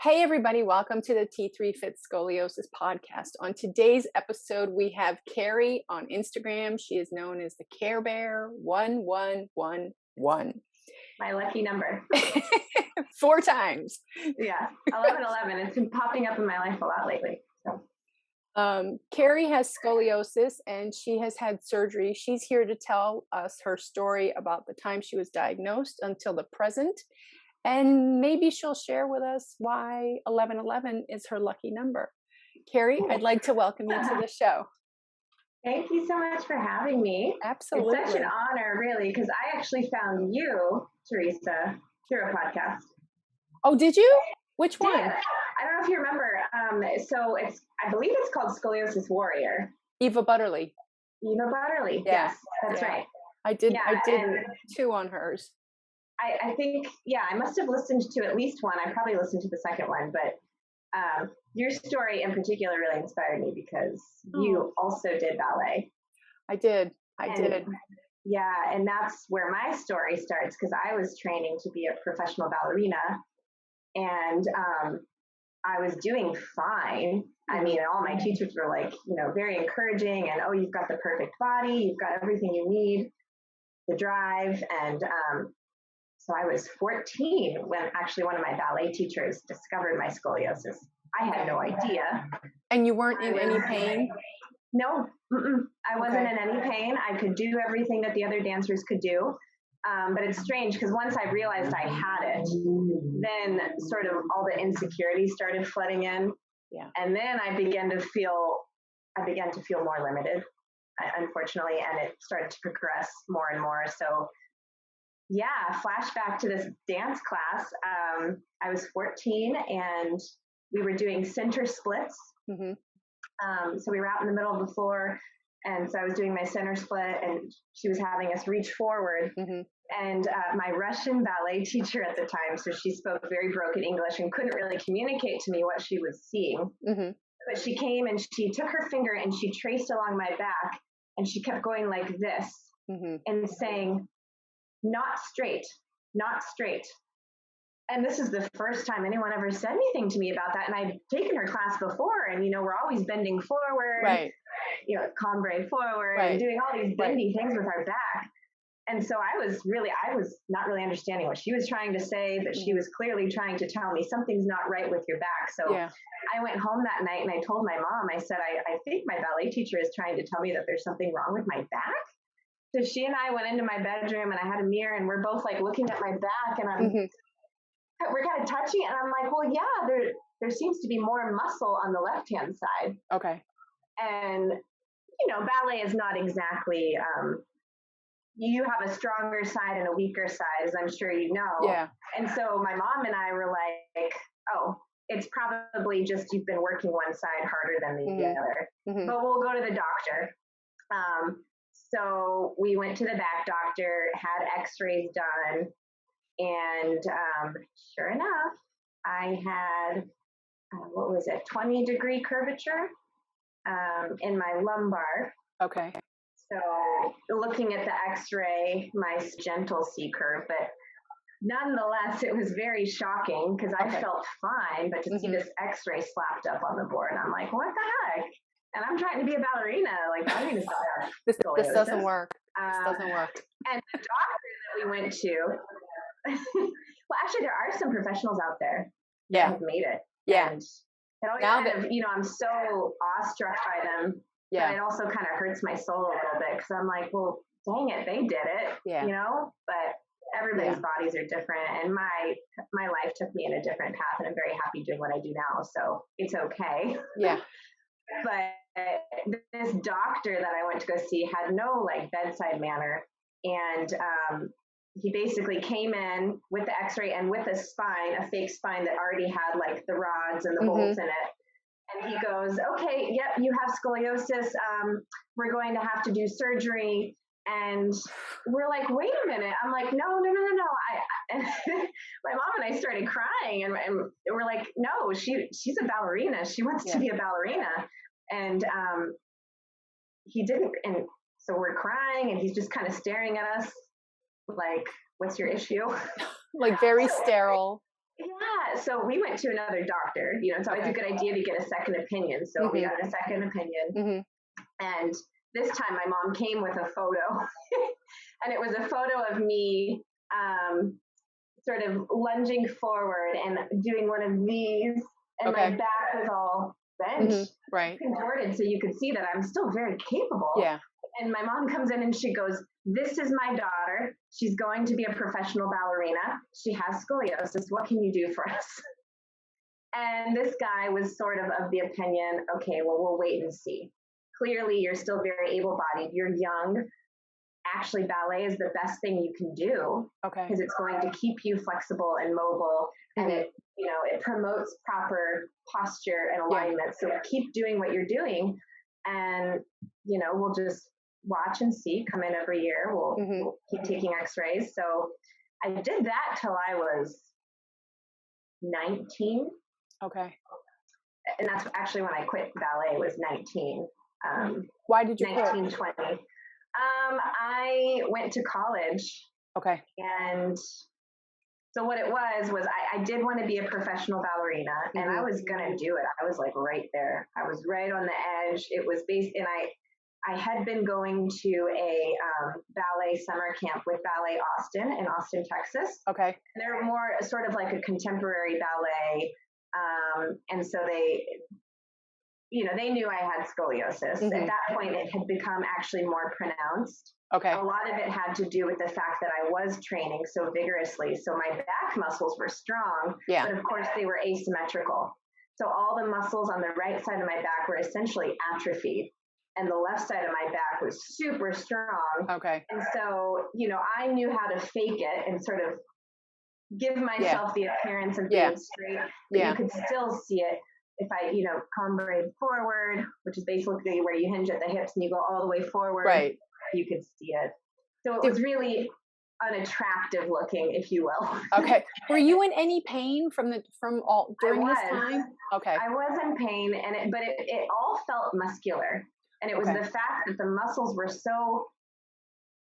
Hey, everybody, welcome to the T3 Fit Scoliosis podcast. On today's episode, we have Carrie on Instagram. She is known as the Care Bear 1111. My lucky number. 4 times. Yeah, 1111. It's been popping up in my life a lot lately. So. Carrie has scoliosis and she has had surgery. She's here to tell us her story about the time she was diagnosed until the present. And maybe she'll share with us why 1111 is her lucky number. Carrie, I'd like to welcome you to the show. Thank you so much for having me. Absolutely. It's such an honor, really, because I actually found you, Teresa, through a podcast. Oh, did you? Which one? I don't know if you remember. I believe it's called Scoliosis Warrior. Eva Butterly. Yes, that's right. I did 2 on hers. I think, I must have listened to at least one. I probably listened to the second one, but your story in particular really inspired me because you also did ballet. I did. Yeah, and that's where my story starts because I was training to be a professional ballerina, and I was doing fine. I mean, all my teachers were like, very encouraging, and you've got the perfect body, you've got everything you need, the drive, and so I was 14 when actually one of my ballet teachers discovered my scoliosis. I had no idea. And you weren't in any pain? No, I wasn't in any pain. I could do everything that the other dancers could do. But it's strange because once I realized I had it, then sort of all the insecurities started flooding in. Yeah. And then I began to feel more limited, unfortunately, and it started to progress more and more. So flashback to this dance class. I was 14 and we were doing center splits. Mm-hmm. So we were out in the middle of the floor, and so I was doing my center split and she was having us reach forward. Mm-hmm. And my Russian ballet teacher at the time, so she spoke very broken English and couldn't really communicate to me what she was seeing. Mm-hmm. But she came and she took her finger and she traced along my back and she kept going like this, mm-hmm. and saying, not straight. And this is the first time anyone ever said anything to me about that. And I'd taken her class before, and, we're always bending forward, right. Cambre forward, right. and doing all these bendy things with our back. And so I was not really understanding what she was trying to say, but she was clearly trying to tell me something's not right with your back. So I went home that night and I told my mom, I said, I think my ballet teacher is trying to tell me that there's something wrong with my back. So she and I went into my bedroom and I had a mirror and we're both like looking at my back and we're kind of touching it. And I'm like, well, yeah, there seems to be more muscle on the left-hand side. Okay. And, ballet is not exactly, you have a stronger side and a weaker side, as I'm sure you know. Yeah. And so my mom and I were like, it's probably just you've been working one side harder than the other. Mm-hmm. But we'll go to the doctor. So we went to the back doctor, had x-rays done, and sure enough, I had, 20-degree curvature in my lumbar. Okay. So looking at the x-ray, my gentle C-curve, but nonetheless, it was very shocking because I felt fine, but to see this x-ray slapped up on the board, I'm like, what the heck? And I'm trying to be a ballerina. Like, ballerinas don't have this doesn't work. And the doctor that we went to, well, actually, there are some professionals out there that have made it. Yeah. And it always I'm so awestruck by them. Yeah. But it also kind of hurts my soul a little bit because I'm like, well, dang it, they did it. Yeah. But everybody's bodies are different, and my life took me in a different path, and I'm very happy doing what I do now. So it's okay. Yeah. But this doctor that I went to go see had no bedside manner. And he basically came in with the x-ray and with a fake spine that already had the rods and the bolts in it. And he goes, okay, yep, you have scoliosis. We're going to have to do surgery. And we're like, wait a minute. I'm like, no. And my mom and I started crying, and we're like, no, she's a ballerina. She wants to be a ballerina. And he didn't. And so we're crying, and he's just kind of staring at us like, what's your issue? Very sterile. Yeah, so we went to another doctor. It's always a Okay. good idea to get a second opinion. So we Mhm. got a second opinion. Mhm. And this time my mom came with a photo. And it was a photo of me sort of lunging forward and doing one of these. And my Okay. back was all bent, Mhm. Right. contorted. So you could see that I'm still very capable. Yeah. And my mom comes in and she goes, "This is my daughter. She's going to be a professional ballerina. She has scoliosis. What can you do for us?" And this guy was sort of the opinion, okay, well, we'll wait and see. Clearly, you're still very able bodied. You're young. Actually, ballet is the best thing you can do Okay. because it's going to keep you flexible and mobile, and Mhm. it promotes proper posture and Yeah. alignment. So keep doing what you're doing, and we'll just watch and see. Come in every year. We'll, Mhm. we'll keep taking X-rays. So I did that till I was 19, Okay. and that's actually when I quit ballet. Was 19, Why did you quit? 19, 20. I went to college, Okay. and so what it was I did want to be a professional ballerina, and I Mhm. was gonna do it. I was like right there. I was right on the edge. It was based, and I had been going to a ballet summer camp with Ballet Austin in Austin, Texas. Okay. They're more sort of like a contemporary ballet, and so they knew I had scoliosis. At Mhm. that point, it had become actually more pronounced. A Okay. lot of it had to do with the fact that I was training so vigorously. So my back muscles were strong, Yeah. but of course they were asymmetrical. So all the muscles on the right side of my back were essentially atrophied, and the left side of my back was super strong. Okay. And so, I knew how to fake it and sort of give Yeah. myself the appearance of Yeah. being straight, but you Yeah. could still see it if I, combrade forward, which is basically where you hinge at the hips and you go all the way forward, Right. you could see it. So it Did, was really unattractive looking, if you will. okay. Were you in any pain from all I during this was. time? Okay. I was in pain, but it all felt muscular. And it was Okay. the fact that the muscles were so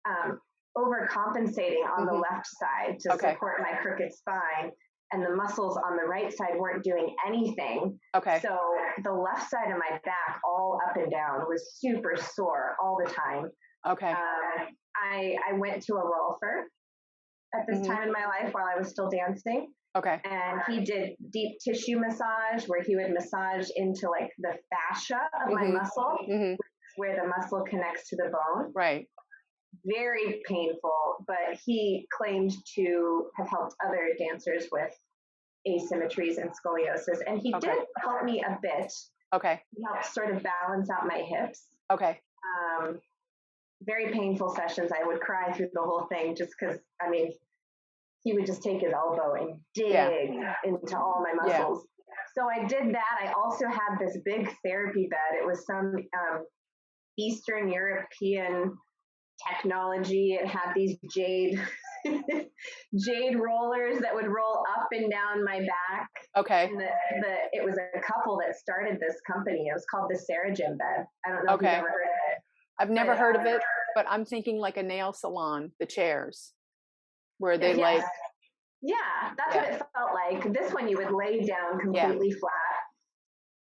um, overcompensating on the Mhm. left side to Okay. support my crooked spine, and the muscles on the right side weren't doing anything. Okay. So the left side of my back, all up and down, was super sore all the time. Okay. I went to a rolfer at this Mhm. time in my life while I was still dancing, Okay. and he did deep tissue massage where he would massage into like the fascia of my Mhm. muscle, Mhm. where the muscle connects to the bone. Right. Very painful, but he claimed to have helped other dancers with asymmetries and scoliosis. And he Okay. did help me a bit. Okay. He helped sort of balance out my hips. Okay. Um, Very painful sessions. I would cry through the whole thing just because, he would just take his elbow and Yeah. dig into all my Yeah. muscles. So I did that. I also had this big therapy bed. It was some Eastern European technology. It had these jade jade rollers that would roll up and down my back. Okay. And it was a couple that started this company. It was called the Sarah Jim bed. I don't know if you've Okay. ever heard of it. I've never But heard of it, but I'm thinking like a nail salon, the chairs where they yes, like, yeah, that's what yeah. it felt like. This one you would lay down Yeah. completely flat,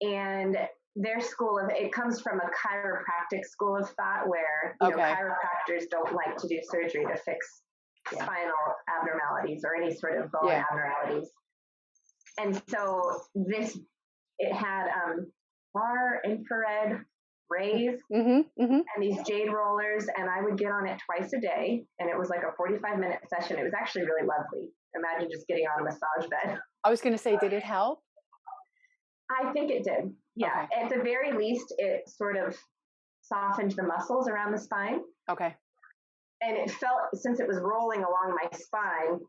and their school of it comes from a chiropractic school of thought where Okay. chiropractors don't like to do surgery to fix Yeah. spinal abnormalities or any sort of bone Yeah. abnormalities. And so it had far infrared rays Mhm. Mhm. and these jade rollers, and I would get on it twice a day, and it was like a 45-minute session. It was actually really lovely. Imagine just getting on a massage bed. I was going to say, did it help? I think it did. Yeah. Okay. At the very least, it sort of softened the muscles around the spine. Okay. And it felt, since it was rolling along my spine,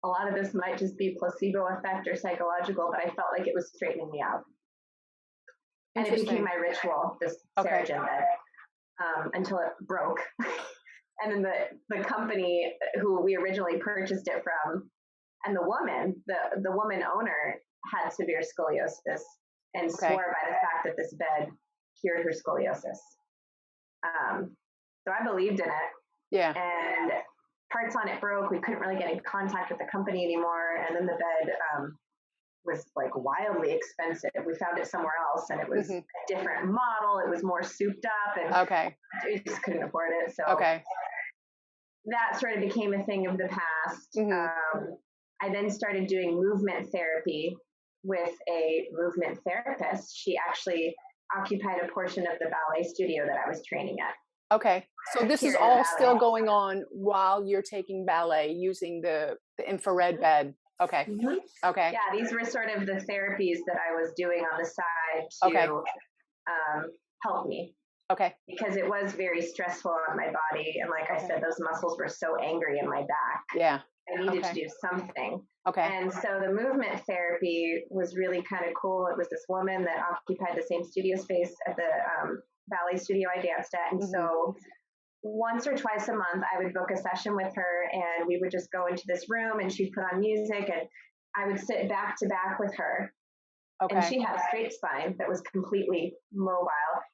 a lot of this might just be placebo effect or psychological, but I felt like it was straightening me out. And it became Interesting. my ritual, this Sarah Okay. Jim bed, until it broke. And then the company who we originally purchased it from, and the woman owner had severe scoliosis and Okay. swore by the fact that this bed cured her scoliosis. So I believed in it, Yeah. and parts on it broke. We couldn't really get in contact with the company anymore. And then the bed was like wildly expensive. We found it somewhere else, and it was Mhm. a different model. It was more souped up, and Okay. we just couldn't afford it. So Okay. that sort of became a thing of the past. Mhm. I then started doing movement therapy with a movement therapist. She actually occupied a portion of the ballet studio that I was training at Okay. So this is here in the all still valley. going on while you're taking ballet using the infrared bed. Okay. Mhm. Okay. Yeah, these were sort of the therapies that I was doing on the side Okay. to help me, Okay. because it was very stressful on my body. And like I Okay. said, those muscles were so angry in my back. Yeah. I needed to Okay. do something. Okay. And so the movement therapy was really kind of cool. It was this woman that occupied the same studio space at the ballet studio I danced at. And Mhm. so once or twice a month, I would book a session with her, and we would just go into this room, and she'd put on music, and I would sit back to back with her. And Okay. she had a straight spine that was completely mobile.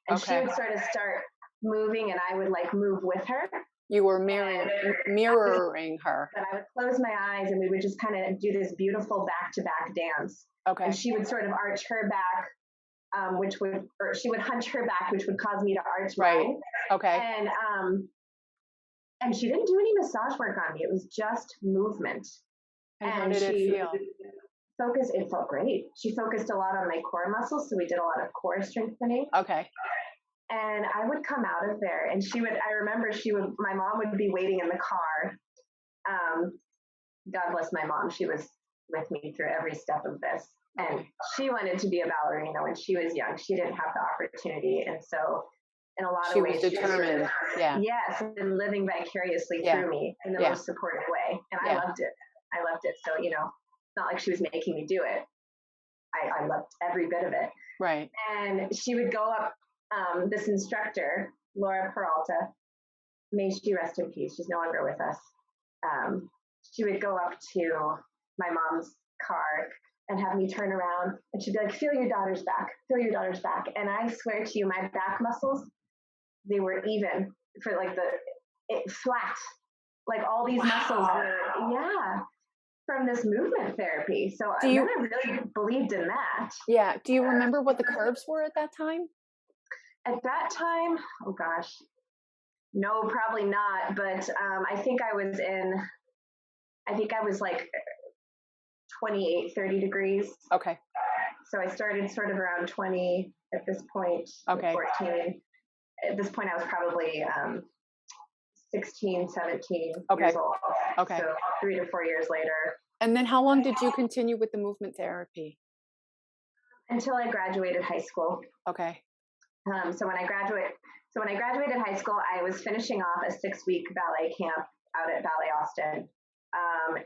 And she Okay. would sort of start moving, and I would like move with her. You were And mirroring her. but I would close my eyes, and we would just kind of do this beautiful back to back dance. And Okay. she would sort of arch her back, or she would hunch her back, which would cause me to arch Right. mine. Okay. And she didn't do any massage work on me. It was just movement. And how And did it she feel? focused, it felt great. She focused a lot on my core muscles. So we did a lot of core strengthening. Okay. And I would come out of there, and I remember my mom would be waiting in the car. God bless my mom. She was with me through every step of this. And Okay. she wanted to be a ballerina when she was young. She didn't have the opportunity. And so in a lot She of was ways, she was sort of, determined. Yeah. yes, and living vicariously Yeah. through me in the Yeah. most supportive way. And I Yeah. loved it. I loved it. So, it's not like she was making me do it. I loved every bit of it. Right. And she would go up, this instructor, Laura Peralta, may she rest in peace. She's no longer with us. She would go up to my mom's car and have me turn around, and she'd be like, feel your daughter's back, feel your daughter's back. And I swear to you, my back muscles, they were even for like flat. Like all these muscles were, yeah, from this movement therapy. So then I really believed in that. Yeah. Do you remember what the curves were at that time? At that time, oh gosh, no, probably not. But I think I was like 28, 30 degrees. Okay. So I started sort of around 20 at this point, Okay. 14. At this point, I was probably 16, 17 Okay. years old. Okay. So 3 to 4 years later. And then how long did you continue with the movement therapy? Until I graduated high school. Okay. So when I graduated high school, I was finishing off a 6-week ballet camp out at Ballet Austin.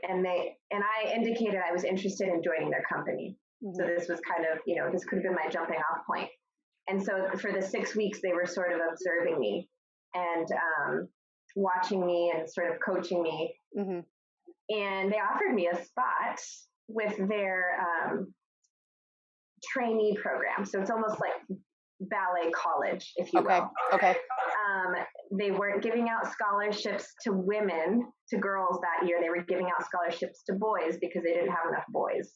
And I indicated I was interested in joining their company. Mm-hmm. So this was kind of, this could have been my jumping off point. And so for the 6 weeks, they were sort of observing me and watching me and sort of coaching me. Mm-hmm. And they offered me a spot with their trainee program. So it's almost like ballet college, if you will. Okay. They weren't giving out scholarships to girls that year. They were giving out scholarships to boys because they didn't have enough boys,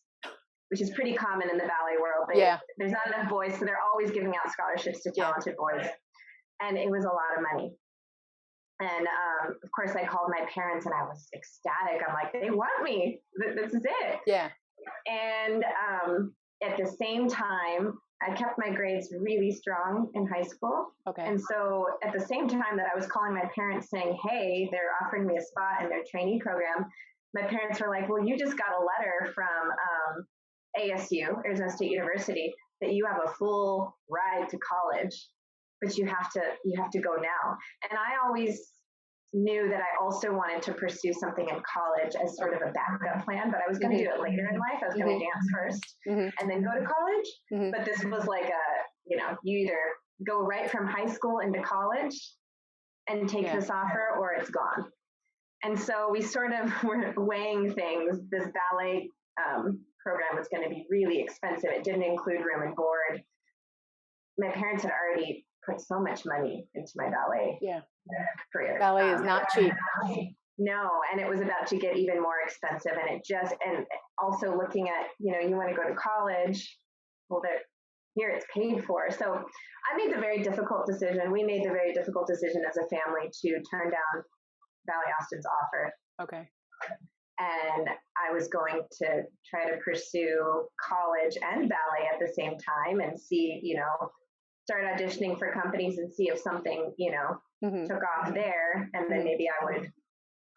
which is pretty common in the ballet world. There's not enough boys, so they're always giving out scholarships to talented boys. And it was a lot of money. And of course, I called my parents, and I was ecstatic. I'm like, they want me. This is it. Yeah. And at the same time, I kept my grades really strong in high school. Okay. And so at the same time that I was calling my parents saying, hey, they're offering me a spot in their trainee program, my parents were like, well, you just got a letter from ASU, Arizona State University, that you have a full ride to college, but you have to go now. And I always knew that I also wanted to pursue something in college as sort of a backup plan, but I was going to do it later in life. I was going to dance first and then go to college. But this was like you either go right from high school into college and take this offer, or it's gone. And so we sort of were weighing things. This ballet program was going to be really expensive. It didn't include room and board. My parents had already put so much money into my ballet career. Ballet is not cheap. No, and it was about to get even more expensive, and and also looking at, you want to go to college, well, here it's paid for. So I made the very difficult decision. We made the very difficult decision as a family to turn down Valley Austin's offer. Okay. And I was going to try to pursue college and ballet at the same time and see, start auditioning for companies and see if something, took off there. And then maybe I would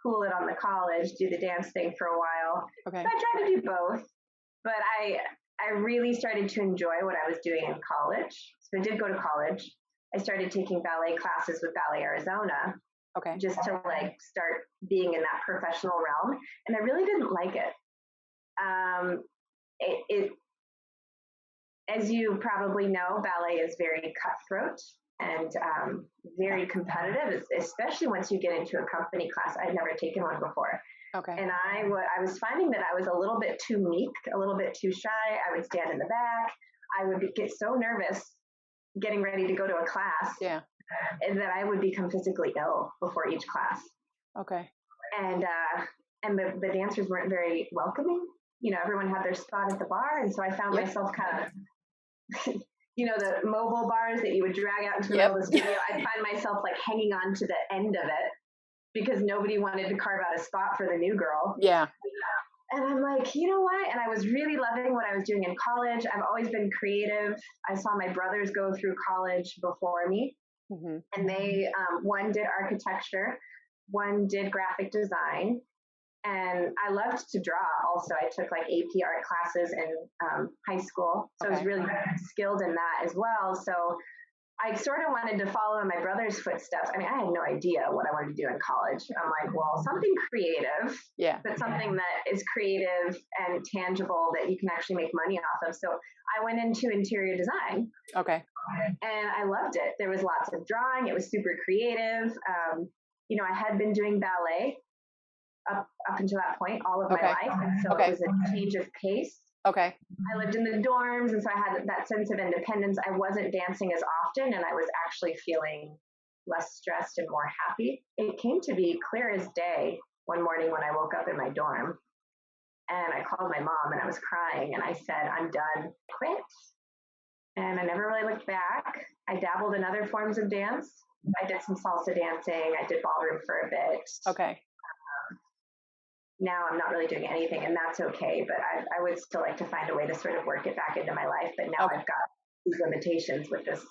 cool it on the college, do the dance thing for a while. Okay. So I tried to do both, but I really started to enjoy what I was doing in college. So I did go to college. I started taking ballet classes with Ballet Arizona. Okay. Just to start being in that professional realm. And I really didn't like it. It as you probably know, ballet is very cutthroat and very competitive, especially once you get into a company class. I'd never taken one before. Okay. And I was finding that I was a little bit too meek, a little bit too shy. I would stand in the back. I would get so nervous getting ready to go to a class. Yeah. And that I would become physically ill before each class. Okay. And the dancers weren't very welcoming. Everyone had their spot at the bar, and so I found myself kind of, the mobile bars that you would drag out into the middle of the studio. I'd find myself hanging on to the end of it because nobody wanted to carve out a spot for the new girl. Yeah. And I'm like, you know what? And I was really loving what I was doing in college. I've always been creative. I saw my brothers go through college before me. Mm-hmm. And they, one did architecture, one did graphic design, and I loved to draw. Also, I took AP art classes in high school, so I was really skilled in that as well. So I sort of wanted to follow in my brother's footsteps. I mean, I had no idea what I wanted to do in college. I'm like, well, something creative, but something that is creative and tangible that you can actually make money off of. So I went into interior design. Okay. And I loved it. There was lots of drawing. It was super creative. I had been doing ballet up until that point all of my life. And so it was a change of pace. Okay. I lived in the dorms, and so I had that sense of independence. I wasn't dancing as often, and I was actually feeling less stressed and more happy. It came to be clear as day one morning when I woke up in my dorm, and I called my mom, and I was crying, and I said, I'm done. Quit. And I never really looked back. I dabbled in other forms of dance. I did some salsa dancing. I did ballroom for a bit. Okay. Now I'm not really doing anything, and that's okay. But I would still like to find a way to sort of work it back into my life. But now I've got these limitations with this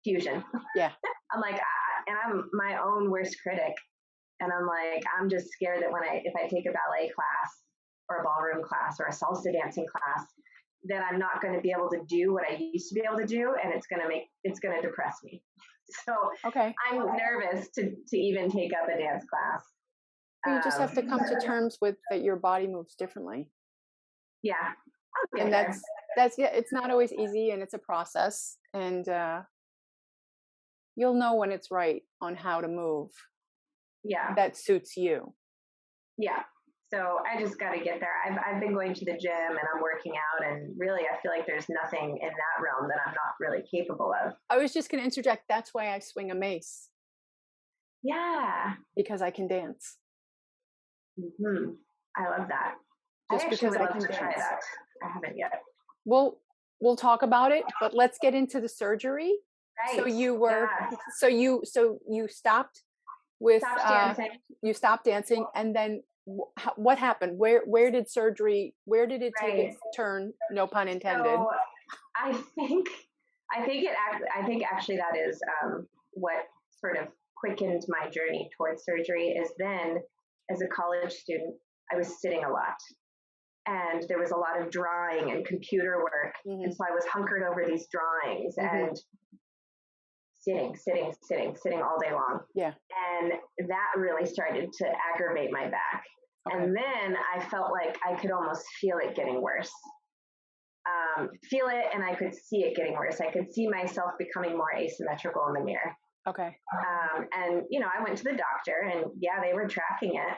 fusion. Yeah. I'm like, and I'm my own worst critic. And I'm like, I'm just scared that if I take a ballet class or a ballroom class or a salsa dancing class, that I'm not going to be able to do what I used to be able to do, and it's going to depress me. So I'm nervous to even take up a dance class. You just have to come to terms with that your body moves differently. Yeah. And that's it's not always easy, and it's a process, and you'll know when it's right on how to move. Yeah. That suits you. Yeah. So I just got to get there. I've been going to the gym and I'm working out, and really I feel like there's nothing in that realm that I'm not really capable of. I was just going to interject. That's why I swing a mace. Yeah. Because I can dance. Mm-hmm. I love that. Just I actually would love to try that. I haven't yet. We'll talk about it, but let's get into the surgery. Right. So you were, so you stopped with, dancing. You stopped dancing, and then what happened? Where did it take its turn? No pun intended. So I think actually that is what sort of quickened my journey towards surgery. Is then, as a college student, I was sitting a lot, and there was a lot of drawing and computer work, and so I was hunkered over these drawings and sitting all day long. Yeah. And that really started to aggravate my back. Okay. And then I felt like I could almost feel it getting worse. Feel it, and I could see it getting worse. I could see myself becoming more asymmetrical in the mirror. Okay. And, I went to the doctor, and they were tracking it.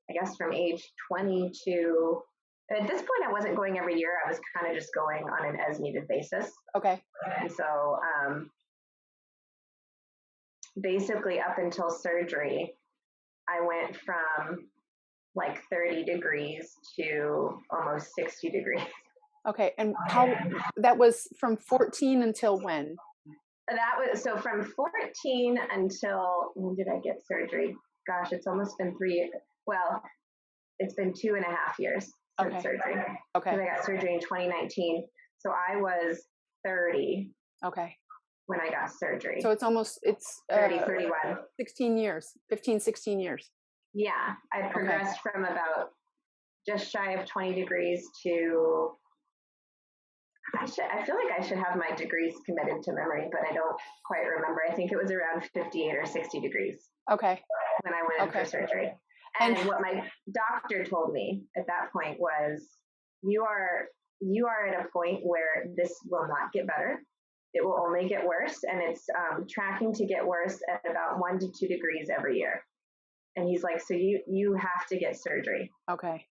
I guess from age 20 to, at this point, I wasn't going every year. I was kind of just going on an as needed basis. Okay. And so basically up until surgery, I went from like 30 degrees to almost 60 degrees. Okay. And that was from 14 until when? That was so from 14 until when did I get surgery? Gosh, it's almost been well, it's been 2.5 years since Okay. surgery. Okay. Because I got surgery in 2019. So I was 30 Okay. when I got surgery. So it's 30, 31. 16 years, 15, 16 years. Yeah. I progressed from about just shy of 20 degrees to I feel like I should have my degrees committed to memory, but I don't quite remember. I think it was around 58 or 60 degrees Okay. when I went in for surgery. And what my doctor told me at that point was, you are at a point where this will not get better. It will only get worse, and it's tracking to get worse at about 1 to 2 degrees every year. And he's like, so you have to get surgery. Okay.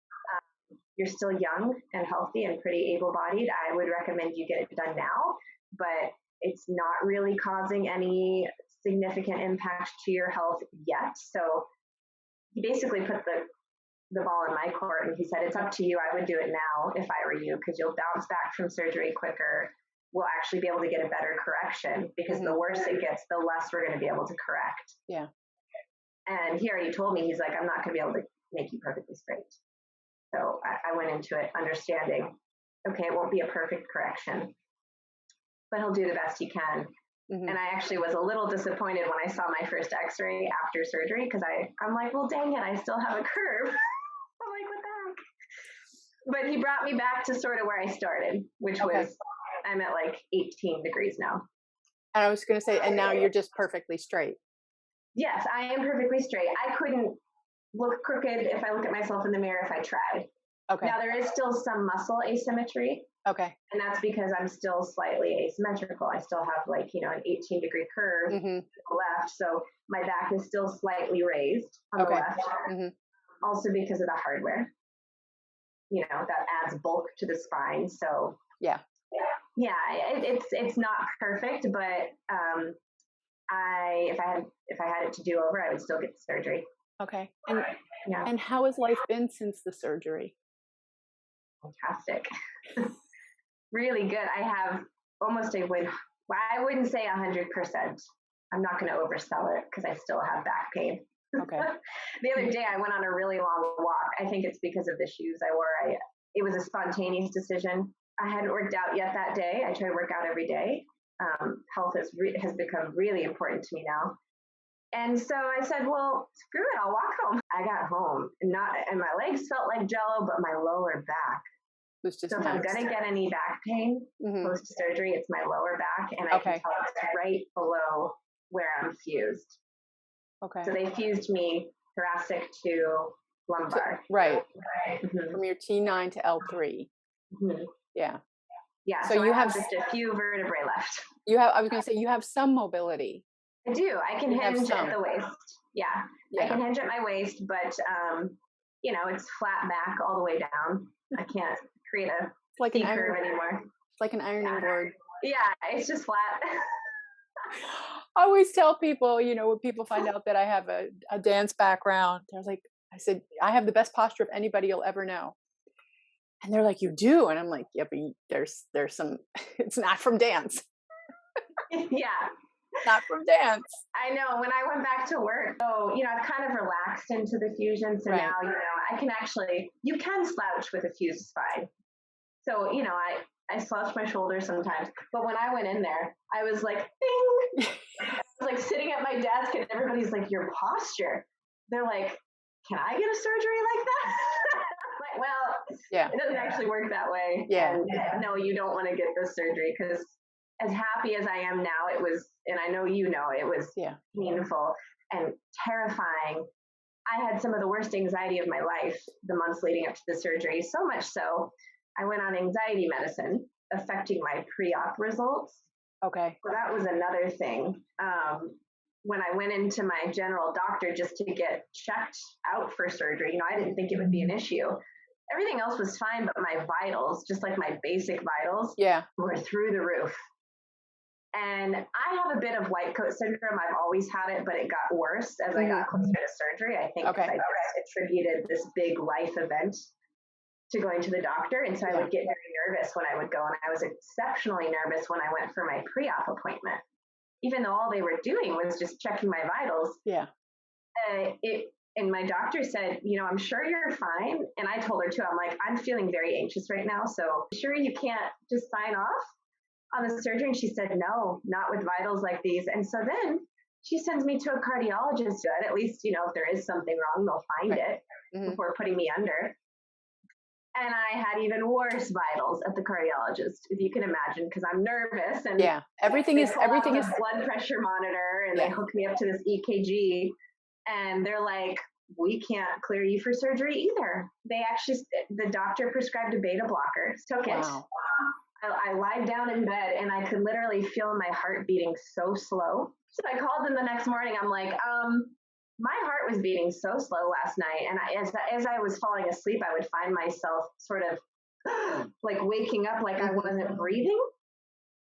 You're still young and healthy and pretty able-bodied. I would recommend you get it done now, but it's not really causing any significant impact to your health yet. So he basically put the ball in my court, and he said, it's up to you. I would do it now if I were you, because you'll bounce back from surgery quicker. We'll actually be able to get a better correction, because the worse it gets, the less we're going to be able to correct. Yeah. And he already told me, he's like, I'm not going to be able to make you perfectly straight. So I went into it understanding, okay, it won't be a perfect correction, but he'll do the best he can. Mm-hmm. And I actually was a little disappointed when I saw my first x-ray after surgery, because I'm like, well, dang it, I still have a curve. I'm like, what the heck? But he brought me back to sort of where I started, which was, I'm at like 18 degrees now. And I was going to say, and now you're just perfectly straight. Yes, I am perfectly straight. I couldn't look crooked if I look at myself in the mirror if I tried. Okay. Now there is still some muscle asymmetry. Okay. And that's because I'm still slightly asymmetrical. I still have like, an 18-degree curve to the left. So my back is still slightly raised on the left. Also because of the hardware. That adds bulk to the spine. So yeah, it's not perfect, but if I had it to do over, I would still get the surgery. Okay. And how has life been since the surgery? Fantastic. Really good. I have almost I wouldn't say 100%. I'm not going to oversell it, because I still have back pain. Okay. The other day I went on a really long walk. I think it's because of the shoes I wore. It was a spontaneous decision. I hadn't worked out yet that day. I try to work out every day. Health has become really important to me now. And so I said, well, screw it, I'll walk home. I got home, and my legs felt like jello, but my lower back was just if I'm going to get any back pain post-surgery, it's my lower back, and I can tell it's right below where I'm fused. Okay. So they fused me thoracic to lumbar. Right. From your T9 to L3. Yeah. Yeah. So you have just a few vertebrae left. I was going to say, you have some mobility. I do. I can hinge at the waist. Yeah. I can hinge at my waist, but it's flat back all the way down. I can't create a C curve anymore. It's like an ironing board. Yeah, it's just flat. I always tell people, when people find out that I have a dance background, I said, I have the best posture of anybody you'll ever know. And they're like, you do? And I'm like, yeah, but there's some, it's not from dance. Yeah. Not from dance. I know. When I went back to work, so, I've kind of relaxed into the fusion. So now, I can you can slouch with a fused spine. So, I slouch my shoulders sometimes. But when I went in there, I was like, bing. I was like sitting at my desk, and everybody's like, your posture. They're like, can I get a surgery like that? I'm like, well, it doesn't actually work that way. Yeah. And no, you don't want to get this surgery, because as happy as I am now, it was, and I know it was painful and terrifying. I had some of the worst anxiety of my life the months leading up to the surgery, so much so I went on anxiety medicine, affecting my pre-op results. Okay. So that was another thing. When I went into my general doctor just to get checked out for surgery, I didn't think it would be an issue. Everything else was fine, but my vitals, just like my basic vitals, were through the roof. And I have a bit of white coat syndrome. I've always had it, but it got worse as I got closer to surgery. I think because Okay. I just attributed this big life event to going to the doctor. And so I would get very nervous when I would go. And I was exceptionally nervous when I went for my pre-op appointment, even though all they were doing was just checking my vitals. Yeah. And my doctor said, I'm sure you're fine. And I told her too, I'm like, I'm feeling very anxious right now. So sure you can't just sign off on the surgery? And she said, no, not with vitals like these. And so then she sends me to a cardiologist. At least, if there is something wrong, they'll find it before putting me under. And I had even worse vitals at the cardiologist, if you can imagine, because I'm nervous. And everything is blood pressure monitor, and they hook me up to this EKG, and they're like, we can't clear you for surgery either. The doctor prescribed a beta blocker, took it. I lied down in bed and I could literally feel my heart beating so slow. So I called them the next morning. I'm like, my heart was beating so slow last night. And as I was falling asleep, I would find myself sort of like waking up like I wasn't breathing.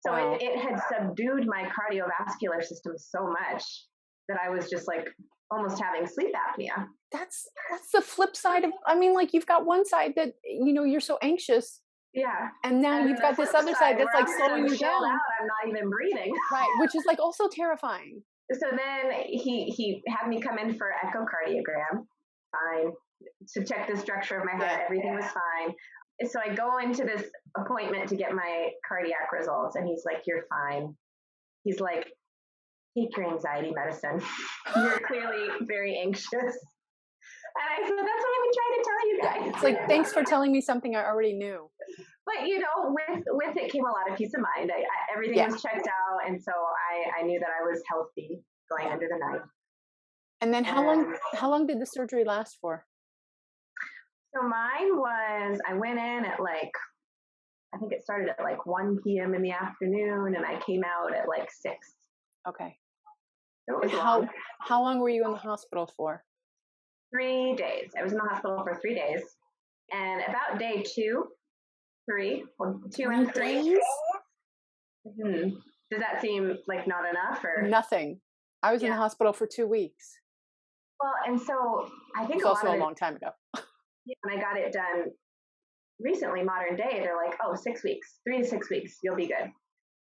So it had subdued my cardiovascular system so much that I was just like almost having sleep apnea. That's the flip side of, you've got one side that, you're so anxious. Yeah. And now you've got this other side that's like slowing you down. I'm not even breathing. Right. Which is like also terrifying. So then he had me come in for echocardiogram, fine, to check the structure of my heart. Everything was fine. So I go into this appointment to get my cardiac results, and he's like, you're fine. He's like, take your anxiety medicine. You're clearly very anxious. And I said, that's what I've been trying to tell you guys. It's like, thanks for telling me something I already knew. But, with it came a lot of peace of mind. Everything was checked out. And so I knew that I was healthy going under the knife. And then how long did the surgery last for? So mine was, I went in at I think it started at 1 p.m. in the afternoon, and I came out at 6. Okay. So it was how long were you in the hospital for? 3 days. I was in the hospital for 3 days. And about day 2 and 3. Does that seem like not enough or? Nothing. I was in the hospital for 2 weeks. Well, and so I think it's also a long time ago. When I got it done recently, modern day, they're like, 6 weeks, 3 to 6 weeks, you'll be good.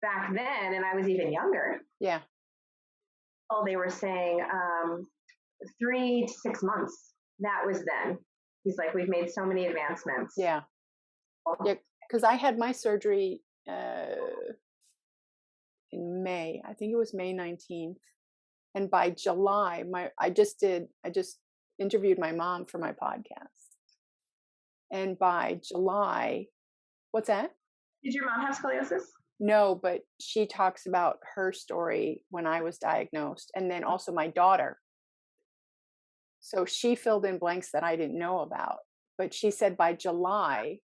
Back then, and I was even younger. Yeah. They were saying 3 to 6 months. That was then. He's like, we've made so many advancements. Yeah. Yeah, because I had my surgery in May. I think it was May 19th. And by July, I just interviewed my mom for my podcast. And by July, what's that? Did your mom have scoliosis? No, but she talks about her story when I was diagnosed, and then also my daughter. So she filled in blanks that I didn't know about. But she said by July.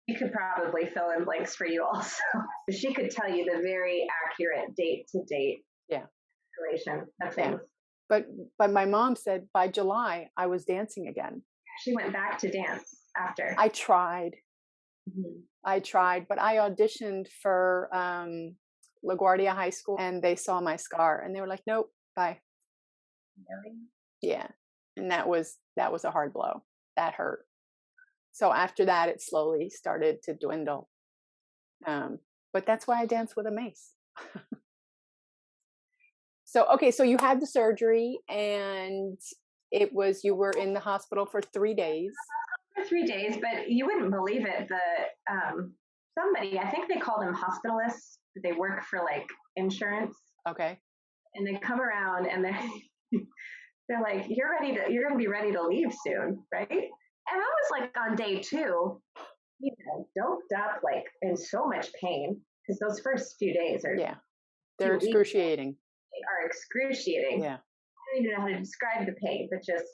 She could probably fill in blanks for you also. She could tell you the very accurate date to date relation of things. But my mom said by July I was dancing again. She went back to dance after. I tried. I tried, but I auditioned for LaGuardia High School, and they saw my scar, and they were like, "Nope, bye." Really? Yeah, and that was a hard blow. That hurt. So after that, it slowly started to dwindle. But that's why I dance with a mace. So you had the surgery, and you were in the hospital for 3 days. For 3 days, but you wouldn't believe it. Somebody, I think they call them hospitalists. They work for insurance. Okay. And they come around and they're like, you're going to be ready to leave soon, right? And I was on day 2, doped up, in so much pain, because those first few days are they're excruciating. They are excruciating. Yeah. I don't even know how to describe the pain, but just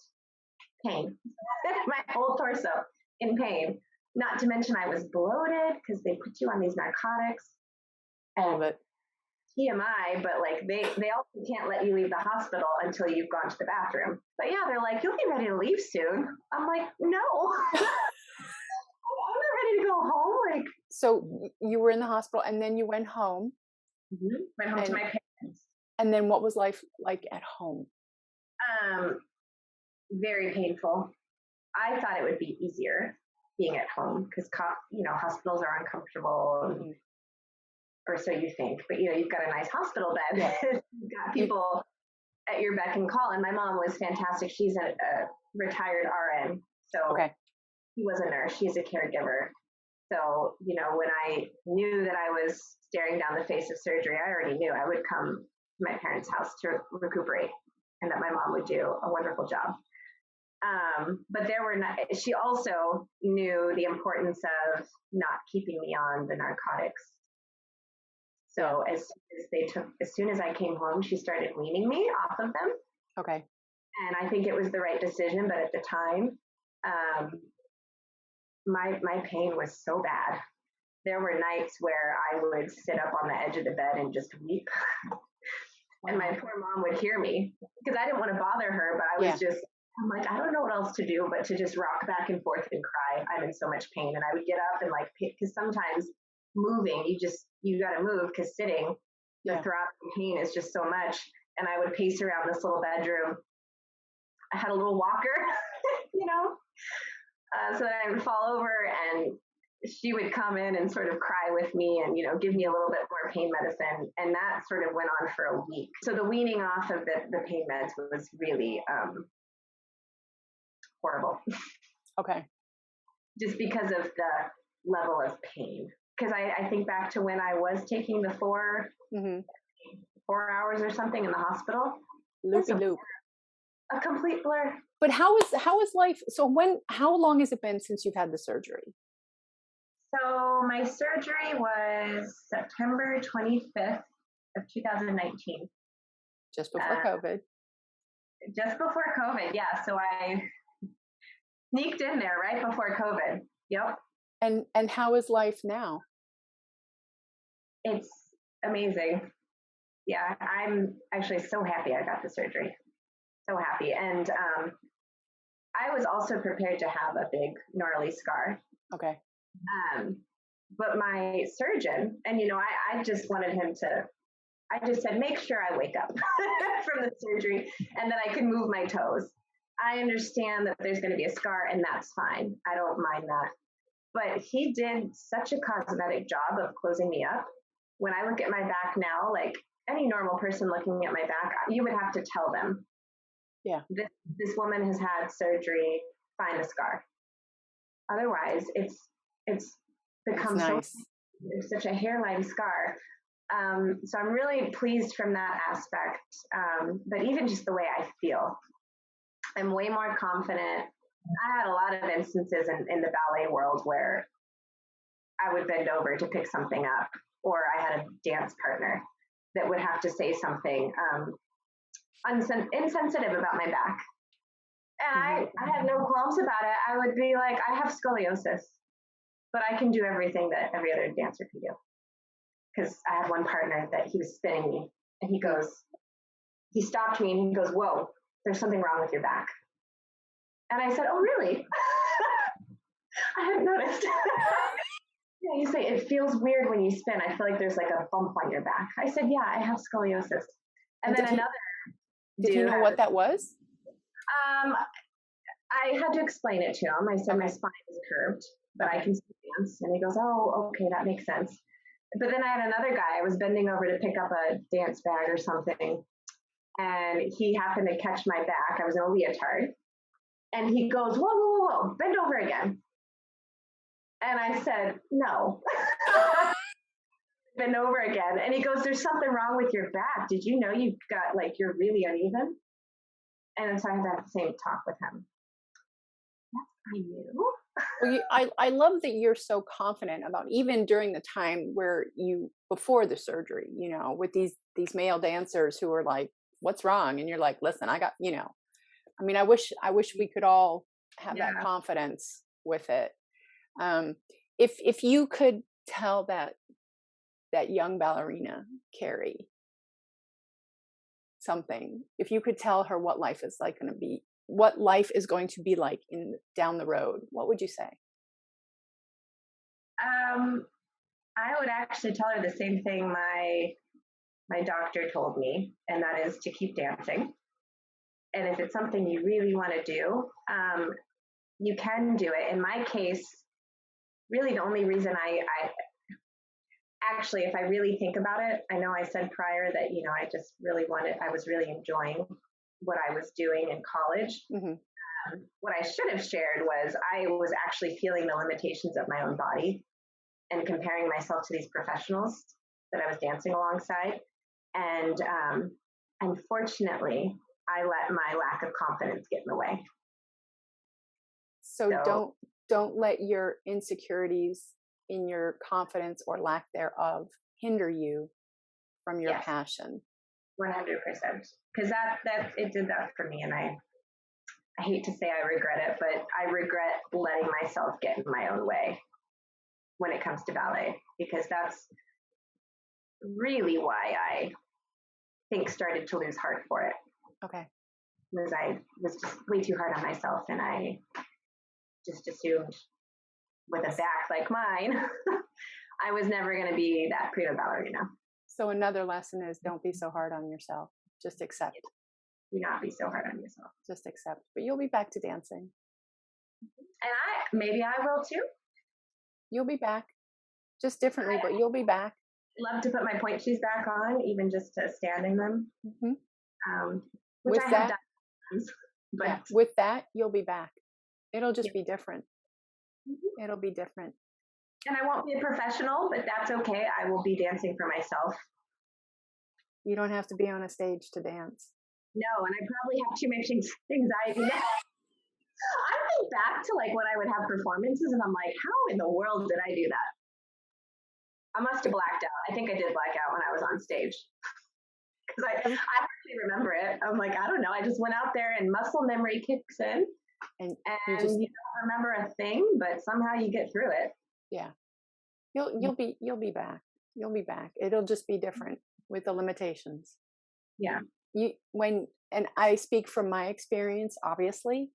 pain. My whole torso in pain. Not to mention I was bloated because they put you on these narcotics. All of it. TMI, but they also can't let you leave the hospital until you've gone to the bathroom. But yeah, they're like, you'll be ready to leave soon. I'm like, no. I'm not ready to go home. So you were in the hospital, and then you went home. Went home to And my parents. and then what was life like at home? Um, Very painful. I thought it would be easier being at home because hospitals are uncomfortable, Mhm. or so you think. But you've got a nice hospital Yeah. bed. You've got You people at your beck and call. And my mom was fantastic. She's a retired RN, so okay. he was a nurse. She's a caregiver. So when I knew that I was staring down the face of surgery, I already knew I would come to my parents' house to recuperate, and that my mom would do a wonderful job. But there were not, she also knew the importance of not keeping me on the narcotics. Yeah. So as soon as I came home, she started weaning me off of them. Okay. And I think it was the right decision. But at the time, um, my pain was so bad. There were nights where I would sit up on the edge of the bed and just weep. And my Wow. poor mom would hear me because I didn't want to bother her, but Yeah. I'm like, I don't know what else to do but to just rock back and forth and cry. I'm in so much pain. And I would get up and because sometimes moving, you got to move because sitting, the Yeah. throbbing pain is just so much. And I would pace around this little bedroom. I had a little walker, you know, so that I would fall over, and she would come in and sort of cry with me and give me a little bit more pain medicine, and that sort of went on for a week. So the weaning off of the pain meds was really horrible, Okay. just because of the level of pain. Because I think back to when I was taking the Hmm. 4 hours or something in the hospital. It's Loopy loop. a complete blur. But how is life? So how long has it been since you've had the surgery? So my surgery was September 25th of 2019. Just before Uh, COVID. just before COVID, yeah. So I sneaked in there right before COVID. Yep. And how is life now? It's amazing. Yeah, I'm actually so happy I got the surgery. So happy. And I was also prepared to have a big gnarly scar. Okay. Um, but my surgeon, and I just wanted him to, I just said, make sure I wake up from the surgery and that I can move my toes. I understand that there's going to be a scar, and that's fine. I don't mind that. But he did such a cosmetic job of closing me up. When I look at my back now, like any normal person looking at my back, you would have to tell them, Yeah. this woman has had surgery, find the scar. Otherwise, it's It's become so, nice. it's such a hairline scar. So I'm really pleased from that aspect. But even just the way I feel, I'm way more confident. I had a lot of instances in the ballet world where I would bend over to pick something up, or I had a dance partner that would have to say something insensitive about my back. And Hmm. I had no qualms about it. I would be like, I have scoliosis, but I can do everything that every other dancer can do. Because I had one partner that he was spinning me, and he stopped me and he goes, whoa, there's something wrong with your back. And I said, oh, really? I hadn't noticed. Yeah, you say it feels weird when you spin. I feel like there's like a bump on your back. I said, yeah, I have scoliosis. And And then did he another did he dude know has, what that was? I had to explain it to him. I said, my Okay. spine is curved, but I Okay. can still dance. And he goes, oh, okay, that makes sense. But then I had another guy, I was bending over to pick up a dance bag or something, and he happened to catch my back. I was in a leotard. And he goes, whoa, whoa, whoa, whoa, bend over again. And I said, no. Bend over again. And he goes, there's something wrong with your back. Did you know you've got, like, you're really uneven? And so I had to have the same talk with him. I knew. Well, I love that you're so confident about even during the time where before the surgery, with these male dancers who are like, "What's wrong?" And you're like, "Listen, I got." I mean, I wish we could all have that Yeah. confidence with it. If you could tell that young ballerina Carrie something, if you could tell her what life is like going to be, what life is going to be like in down the road, what would you say? I would actually tell her the same thing my my doctor told me, and that is to keep dancing. And if it's something you really want to do, you can do it. In my case, really the only reason I actually, if I really think about it, I know I said prior that, I just really I was really enjoying what I was doing in college. Mm-hmm. What I should have shared was I was actually feeling the limitations of my own body and comparing myself to these professionals that I was dancing alongside. And unfortunately, I let my lack of confidence get in the way. So don't let your insecurities in your confidence or lack thereof hinder you from your passion. 100%. Because that it did that for me, and I hate to say I regret it, but I regret letting myself get in my own way when it comes to ballet, because that's really why I think started to lose heart for it. Okay. Because I was just way too hard on myself, and I just assumed with a back like mine, I was never going to be that prima ballerina. So another lesson is don't be so hard on yourself. Just accept. Do not be so hard on yourself. Just accept. But you'll be back to dancing. And maybe I will too. You'll be back. Just differently, but you'll be back. Love to put my point shoes back on, even just to stand in them. Mm-hmm. Which with I that, have done. But yeah, with that, you'll be back. It'll just be different. Mm-hmm. It'll be different. And I won't be a professional, but that's okay. I will be dancing for myself. You don't have to be on a stage to dance. No, and I probably have too much anxiety now. I think back to like when I would have performances, and I'm like, how in the world did I do that? I must have blacked out. I think I did black out when I was on stage. Because I actually remember it. I'm like, I don't know. I just went out there and muscle memory kicks in. And you don't remember a thing, but somehow you get through it. Yeah. You'll be back. You'll be back. It'll just be different with the limitations. Yeah. And I speak from my experience, obviously,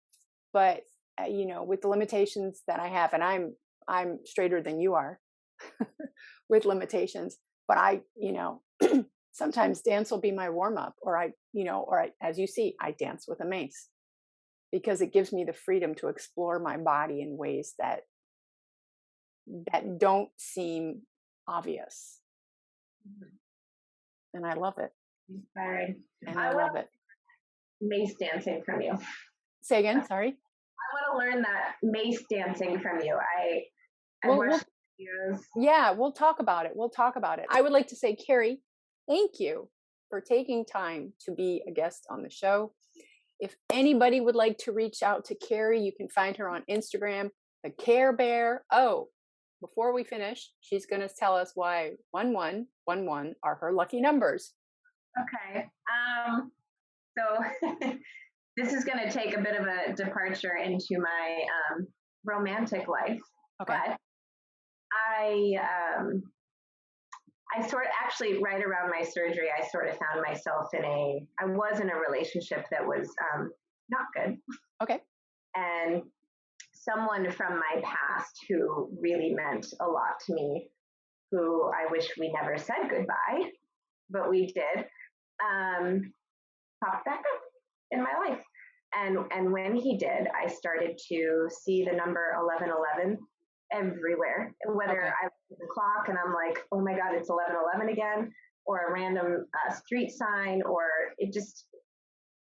but with the limitations that I have, and I'm straighter than you are with limitations, but I sometimes dance will be my warm up, or as you see, I dance with a mace because it gives me the freedom to explore my body in ways that don't seem obvious. And I love it. Sorry. And I love it. Mace dancing from you. Say again, sorry. I want to learn that mace dancing from you. We'll talk about it. I would like to say, Carrie, thank you for taking time to be a guest on the show. If anybody would like to reach out to Carrie, you can find her on Instagram, the Care Bear. Oh, before we finish, she's going to tell us why 1111 are her lucky numbers. Okay. So this is going to take a bit of a departure into my romantic life. Okay. But I sort of actually right around my surgery, I sort of found myself I was in a relationship that was not good. Okay. And someone from my past who really meant a lot to me, who I wish we never said goodbye, but we did, popped back up in my life. And when he did, I started to see the number 1111 everywhere, whether I look at the clock and I'm like, oh my God, it's 1111 again, or a random street sign, or it just,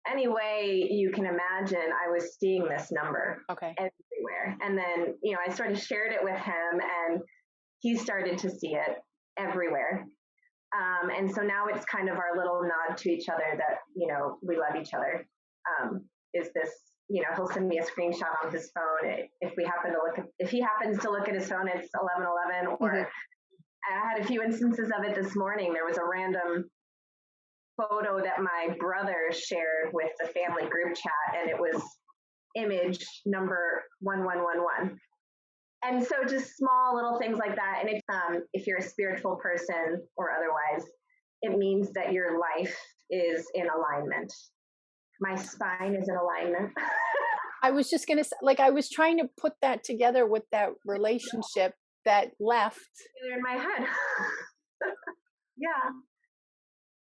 any way you can imagine, I was seeing this number everywhere. And then, I sort of shared it with him, and he started to see it everywhere. And so now it's kind of our little nod to each other that, we love each other. Is this, he'll send me a screenshot on his phone. If he happens to look at his phone, it's 1111. Or I had a few instances of it this morning. There was a random photo that my brother shared with the family group chat, and it was image number 1111. And so just small little things like that. And if you're a spiritual person or otherwise, it means that your life is in alignment. My spine is in alignment. I was just going to say, I was trying to put that together with that relationship that left. In my head. Yeah.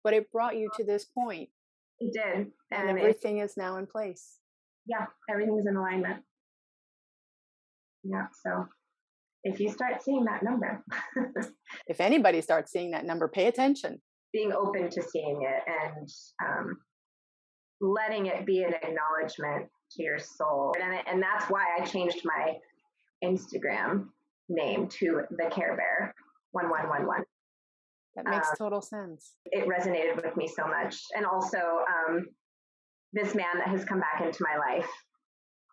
but it brought you to this point, It did. and And it, everything is now in place. yeah, everything's in alignment. Yeah. So if you start seeing that number, If anybody starts seeing that number, pay attention. being open to seeing it and letting it be an acknowledgement to your soul. And that's why I changed my Instagram name to the Care Bear 1111. That makes total sense. It resonated with me so much. And also, this man that has come back into my life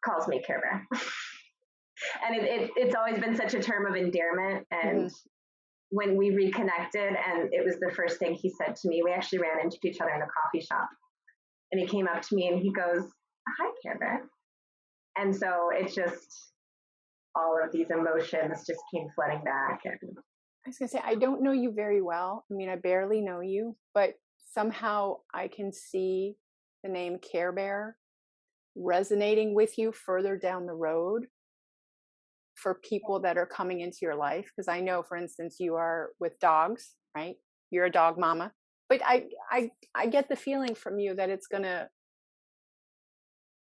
calls me Care Bear. And it's always been such a term of endearment. And when we reconnected, and it was the first thing he said to me, we actually ran into each other in a coffee shop. And he came up to me and he goes, "Hi, Care Bear." And so it's just all of these emotions just came flooding back. And I was going to say, I don't know you very well. I mean, I barely know you, but somehow I can see the name Care Bear resonating with you further down the road for people that are coming into your life. Because I know, for instance, you are with dogs, right? You're a dog mama. But I get the feeling from you that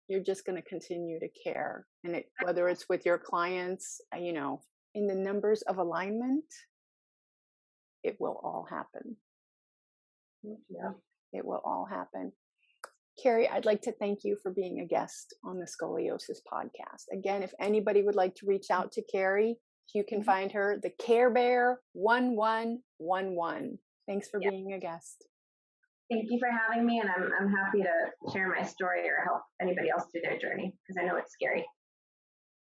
you're just gonna continue to care, and whether it's with your clients, in the numbers of alignment, it will all happen. yeah. It will all happen. Carrie, I'd like to thank you for being a guest on the Scoliosis podcast. Again, if anybody would like to reach out to Carrie, you can find her, the Care Bear 1111. Thanks for being a guest. Thank you for having me, and I'm happy to share my story or help anybody else through their journey because I know it's scary.